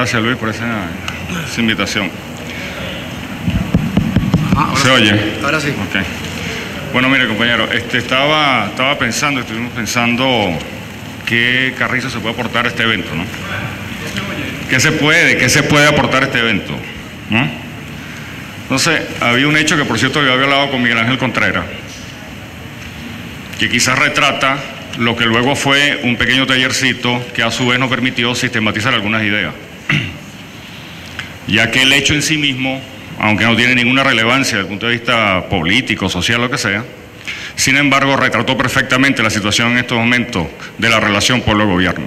gracias Luis por esa invitación. ¿Se oye? Ahora sí. Okay. Bueno, mire compañero, estuvimos pensando qué carrizo se puede aportar a este evento, ¿no? ¿Qué se puede aportar a este evento? ¿No? Entonces, había un hecho que por cierto yo había hablado con Miguel Ángel Contreras, que quizás retrata lo que luego fue un pequeño tallercito que a su vez nos permitió sistematizar algunas ideas. Ya que el hecho en sí mismo, aunque no tiene ninguna relevancia desde el punto de vista político, social, lo que sea, sin embargo retrató perfectamente la situación en estos momentos de la relación pueblo-gobierno.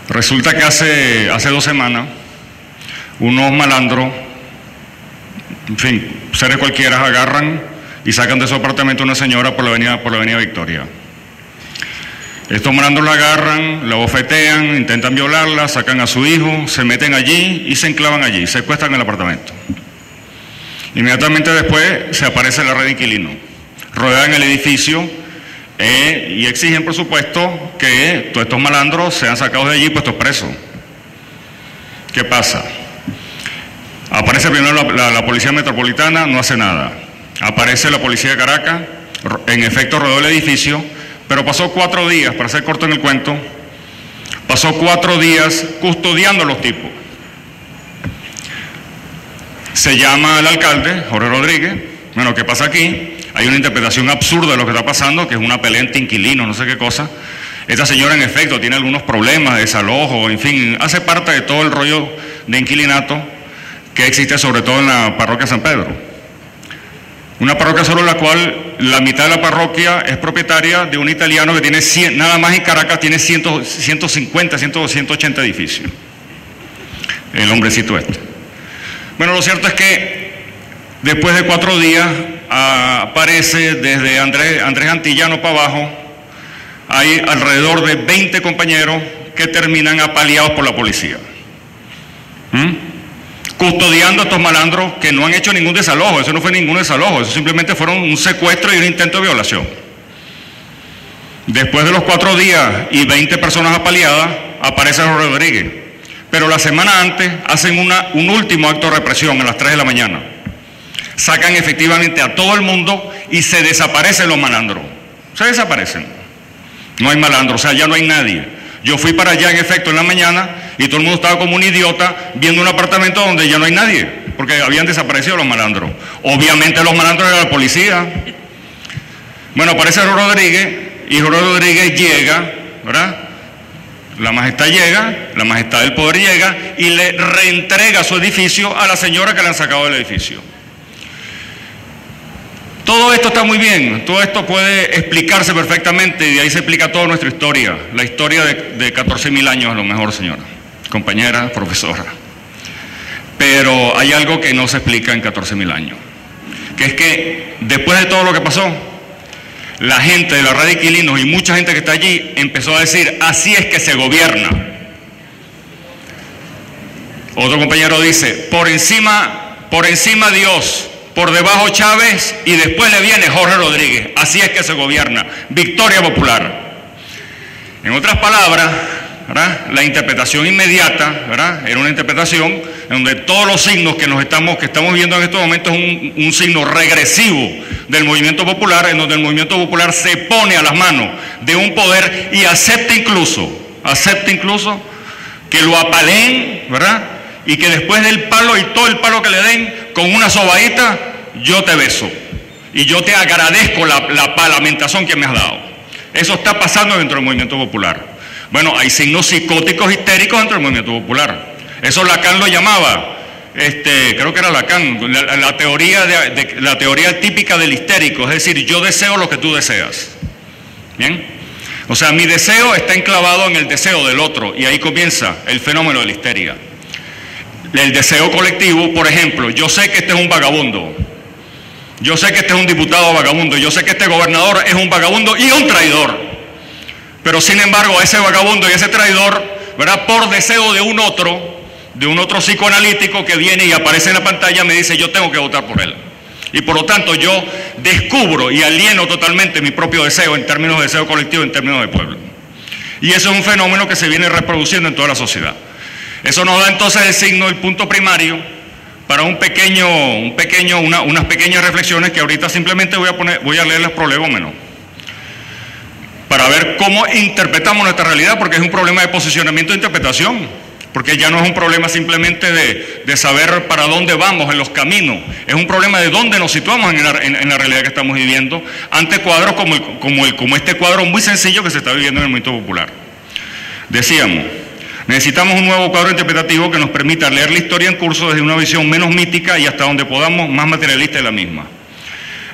Resulta que hace 2 semanas, unos malandros, en fin, seres cualquiera, agarran y sacan de su apartamento a una señora por la avenida Victoria. Estos malandros la agarran, la bofetean, intentan violarla, sacan a su hijo, se meten allí y se enclavan allí, secuestran el apartamento. Inmediatamente después se aparece la red de inquilinos, rodean el edificio y exigen, por supuesto, que todos estos malandros sean sacados de allí y puestos presos. ¿Qué pasa? Aparece primero la Policía Metropolitana, no hace nada. Aparece la Policía de Caracas, en efecto rodeó el edificio, pero pasó 4 días, para ser corto en el cuento, pasó 4 días custodiando a los tipos. Se llama al alcalde, Jorge Rodríguez. Bueno, ¿qué pasa aquí? Hay una interpretación absurda de lo que está pasando, que es una pelea entre inquilinos, no sé qué cosa. Esta señora, en efecto, tiene algunos problemas de desalojo, en fin, hace parte de todo el rollo de inquilinato que existe sobre todo en la parroquia San Pedro. Una parroquia solo la cual la mitad de la parroquia es propietaria de un italiano que tiene nada más en Caracas tiene 150, 180 edificios. El hombrecito este. Bueno, lo cierto es que después de 4 días aparece desde Andrés Antillano para abajo, hay alrededor de 20 compañeros que terminan apaleados por la policía. Custodiando a estos malandros que no han hecho ningún desalojo. Eso no fue ningún desalojo, eso simplemente fueron un secuestro y un intento de violación. Después de los 4 días y 20 personas apaleadas, aparece Jorge Rodríguez. Pero la semana antes hacen un último acto de represión a las 3 de la mañana. Sacan efectivamente a todo el mundo y se desaparecen los malandros. Se desaparecen. No hay malandros, o sea, ya no hay nadie. Yo fui para allá en efecto en la mañana y todo el mundo estaba como un idiota viendo un apartamento donde ya no hay nadie, porque habían desaparecido los malandros. Obviamente los malandros eran la policía. Bueno, aparece Jorge Rodríguez y Jorge Rodríguez llega, ¿verdad? La majestad llega, la majestad del poder llega y le reentrega su edificio a la señora que le han sacado del edificio. Todo esto está muy bien, todo esto puede explicarse perfectamente y de ahí se explica toda nuestra historia, la historia de 14.000 años a lo mejor, señora, compañera, profesora. Pero hay algo que no se explica en 14.000 años, que es que después de todo lo que pasó, la gente de la red de inquilinos y mucha gente que está allí empezó a decir, así es que se gobierna. Otro compañero dice, por encima Dios, por debajo Chávez y después le viene Jorge Rodríguez. Así es que se gobierna. Victoria popular. En otras palabras, ¿verdad? La interpretación inmediata, ¿verdad? Era una interpretación en donde todos los signos que estamos viendo en estos momentos es un signo regresivo del movimiento popular, en donde el movimiento popular se pone a las manos de un poder y acepta incluso que lo apaleen, ¿verdad? Y que después del palo y todo el palo que le den, con una sobadita, yo te beso. Y yo te agradezco la palamentación que me has dado. Eso está pasando dentro del movimiento popular. Bueno, hay signos psicóticos histéricos dentro del movimiento popular. Eso Lacan lo llamaba, creo que era Lacan, la teoría típica del histérico. Es decir, yo deseo lo que tú deseas. ¿Bien? O sea, mi deseo está enclavado en el deseo del otro. Y ahí comienza el fenómeno de la histeria. El deseo colectivo, por ejemplo, yo sé que este es un vagabundo, yo sé que este es un diputado vagabundo, yo sé que este gobernador es un vagabundo y un traidor, pero sin embargo ese vagabundo y ese traidor, ¿verdad? Por deseo de un otro psicoanalítico que viene y aparece en la pantalla, me dice yo tengo que votar por él. Y por lo tanto yo descubro y alieno totalmente mi propio deseo en términos de deseo colectivo, en términos de pueblo. Y eso es un fenómeno que se viene reproduciendo en toda la sociedad. Eso nos da entonces el signo, el punto primario, para unas pequeñas reflexiones que ahorita simplemente voy a leer los prolegómenos, para ver cómo interpretamos nuestra realidad, porque es un problema de posicionamiento e interpretación, porque ya no es un problema simplemente de saber para dónde vamos en los caminos, es un problema de dónde nos situamos en la realidad que estamos viviendo, ante cuadros como este cuadro muy sencillo que se está viviendo en el movimiento popular. Decíamos, necesitamos un nuevo cuadro interpretativo que nos permita leer la historia en curso desde una visión menos mítica y hasta donde podamos más materialista de la misma.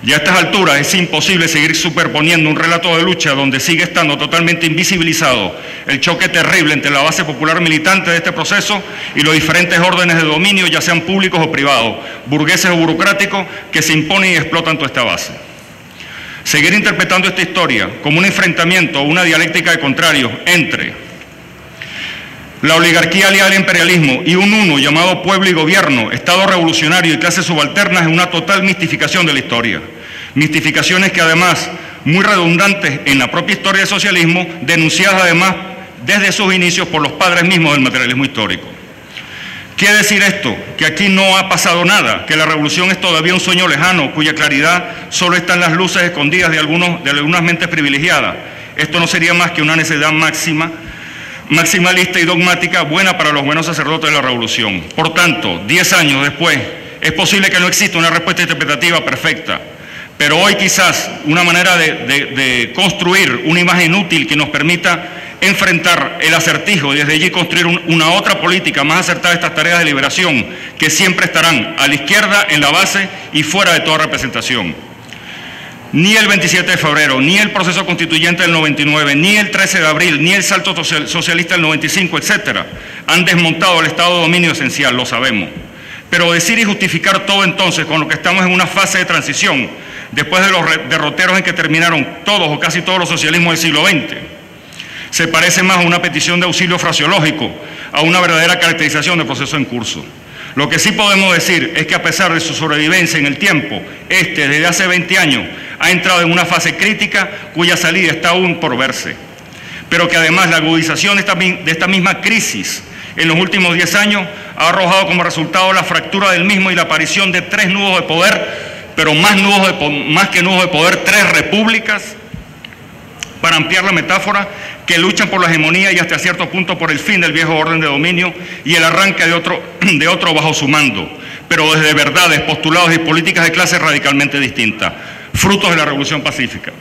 Ya a estas alturas es imposible seguir superponiendo un relato de lucha donde sigue estando totalmente invisibilizado el choque terrible entre la base popular militante de este proceso y los diferentes órdenes de dominio, ya sean públicos o privados, burgueses o burocráticos, que se imponen y explotan toda esta base. Seguir interpretando esta historia como un enfrentamiento o una dialéctica de contrarios entre la oligarquía aliada al imperialismo y un uno llamado pueblo y gobierno, Estado revolucionario y clases subalternas es una total mistificación de la historia. Mistificaciones que además, muy redundantes en la propia historia del socialismo, denunciadas además desde sus inicios por los padres mismos del materialismo histórico. ¿Quiere decir esto? Que aquí no ha pasado nada, que la revolución es todavía un sueño lejano, cuya claridad solo está en las luces escondidas de algunas mentes privilegiadas. Esto no sería más que una necesidad maximalista y dogmática, buena para los buenos sacerdotes de la revolución. Por tanto, 10 años después, es posible que no exista una respuesta interpretativa perfecta, pero hoy quizás una manera de construir una imagen útil que nos permita enfrentar el acertijo y desde allí construir una otra política más acertada de estas tareas de liberación que siempre estarán a la izquierda, en la base y fuera de toda representación. Ni el 27 de febrero, ni el proceso constituyente del 99, ni el 13 de abril, ni el salto socialista del 95, etcétera, han desmontado el estado de dominio esencial, lo sabemos. Pero decir y justificar todo entonces con lo que estamos en una fase de transición, después de los derroteros en que terminaron todos o casi todos los socialismos del siglo XX, se parece más a una petición de auxilio fraseológico, a una verdadera caracterización del proceso en curso. Lo que sí podemos decir es que a pesar de su sobrevivencia en el tiempo, desde hace 20 años, ha entrado en una fase crítica cuya salida está aún por verse, pero que además la agudización de esta misma crisis en los últimos 10 años ha arrojado como resultado la fractura del mismo y la aparición de 3 nudos de poder, pero más que nudos de poder, 3 repúblicas, para ampliar la metáfora, que luchan por la hegemonía y hasta cierto punto por el fin del viejo orden de dominio y el arranque de otro bajo su mando, pero desde verdades, postulados y políticas de clase radicalmente distintas, frutos de la Revolución Pacífica.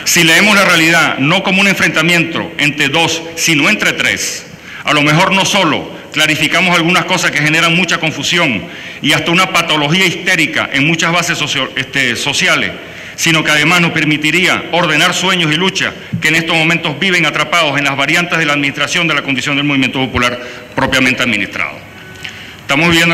Si leemos la realidad no como un enfrentamiento entre 2, sino entre 3, a lo mejor no solo clarificamos algunas cosas que generan mucha confusión y hasta una patología histérica en muchas bases sociales, sino que además nos permitiría ordenar sueños y luchas que en estos momentos viven atrapados en las variantes de la administración de la condición del movimiento popular propiamente administrado. Estamos viviendo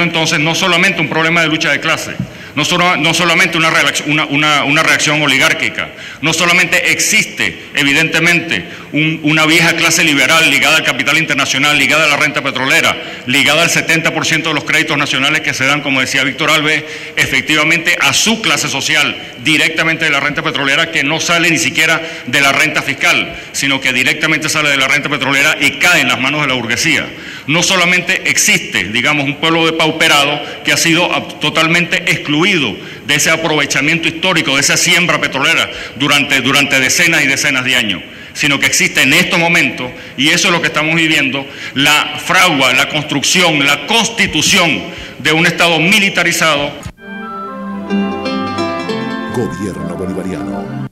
entonces, no solamente un problema de lucha de clase, no solamente una reacción oligárquica, no solamente existe evidentemente una vieja clase liberal ligada al capital internacional, ligada a la renta petrolera, ligada al 70% de los créditos nacionales que se dan, como decía Víctor Alves, efectivamente a su clase social, directamente de la renta petrolera, que no sale ni siquiera de la renta fiscal, sino que directamente sale de la renta petrolera y cae en las manos de la burguesía. No solamente existe, digamos, un pueblo depauperado que ha sido totalmente excluido de ese aprovechamiento histórico, de esa siembra petrolera durante decenas y decenas de años, sino que existe en estos momentos, y eso es lo que estamos viviendo, la fragua, la construcción, la constitución de un Estado militarizado. Gobierno bolivariano.